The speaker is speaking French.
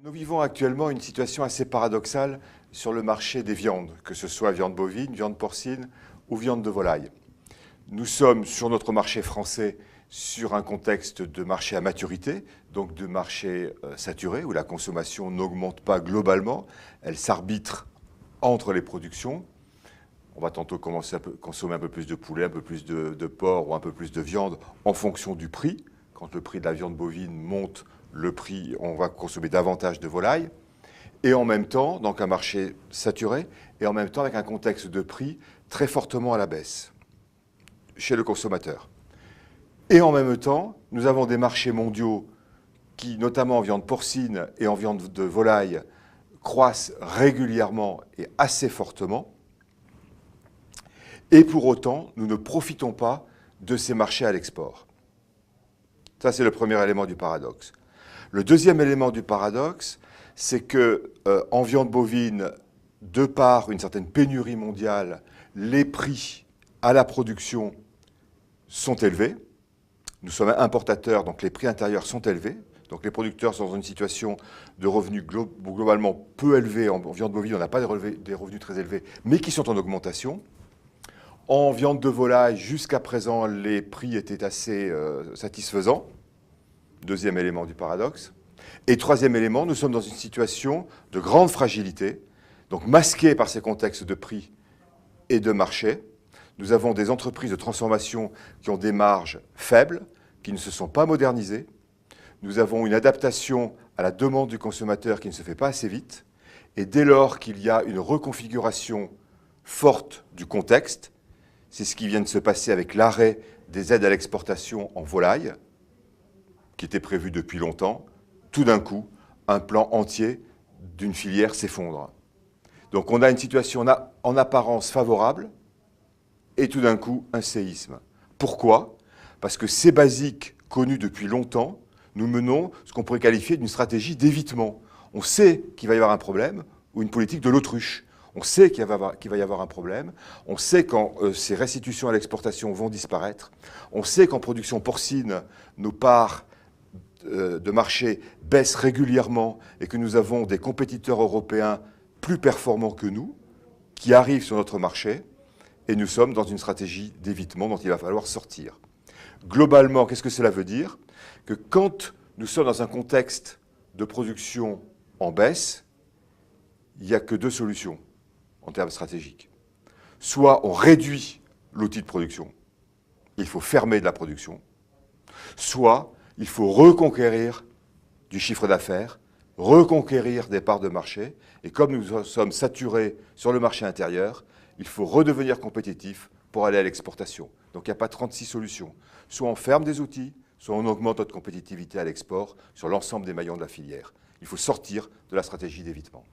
Nous vivons actuellement une situation assez paradoxale sur le marché des viandes, que ce soit viande bovine, viande porcine ou viande de volaille. Nous sommes sur notre marché français sur un contexte de marché à maturité, donc de marché saturé, où la consommation n'augmente pas globalement, elle s'arbitre entre les productions. On va tantôt commencer à consommer un peu plus de poulet, un peu plus de porc ou un peu plus de viande en fonction du prix. Quand le prix de la viande bovine monte, le prix, on va consommer davantage de volailles. Et en même temps, donc un marché saturé, et en même temps avec un contexte de prix très fortement à la baisse chez le consommateur. Et en même temps, nous avons des marchés mondiaux qui, notamment en viande porcine et en viande de volaille, croissent régulièrement et assez fortement. Et pour autant, nous ne profitons pas de ces marchés à l'export. Ça, c'est le premier élément du paradoxe. Le deuxième élément du paradoxe, c'est que en viande bovine, de par une certaine pénurie mondiale, les prix à la production sont élevés. Nous sommes importateurs, donc les prix intérieurs sont élevés. Donc les producteurs sont dans une situation de revenus globalement peu élevés. En viande bovine, on n'a pas des revenus très élevés, mais qui sont en augmentation. En viande de volaille, jusqu'à présent, les prix étaient assez satisfaisants. Deuxième élément du paradoxe. Et troisième élément, nous sommes dans une situation de grande fragilité, donc masquée par ces contextes de prix et de marché. Nous avons des entreprises de transformation qui ont des marges faibles, qui ne se sont pas modernisées. Nous avons une adaptation à la demande du consommateur qui ne se fait pas assez vite. Et dès lors qu'il y a une reconfiguration forte du contexte, c'est ce qui vient de se passer avec l'arrêt des aides à l'exportation en volaille, qui était prévu depuis longtemps. Tout d'un coup, un plan entier d'une filière s'effondre. Donc on a une situation en apparence favorable et tout d'un coup, un séisme. Pourquoi? Parce que ces basiques connus depuis longtemps, nous menons ce qu'on pourrait qualifier d'une stratégie d'évitement. On sait qu'il va y avoir un problème ou une politique de l'autruche. On sait qu'il va y avoir un problème. On sait quand ces restitutions à l'exportation vont disparaître. On sait qu'en production porcine, nos parts de marché baissent régulièrement et que nous avons des compétiteurs européens plus performants que nous qui arrivent sur notre marché et nous sommes dans une stratégie d'évitement dont il va falloir sortir. Globalement, qu'est-ce que cela veut dire? Que quand nous sommes dans un contexte de production en baisse, il n'y a que deux solutions en termes stratégiques. Soit on réduit l'outil de production, il faut fermer de la production, soit il faut reconquérir du chiffre d'affaires, reconquérir des parts de marché, et comme nous sommes saturés sur le marché intérieur, il faut redevenir compétitif pour aller à l'exportation. Donc il n'y a pas 36 solutions. Soit on ferme des outils, soit on augmente notre compétitivité à l'export sur l'ensemble des maillons de la filière. Il faut sortir de la stratégie d'évitement.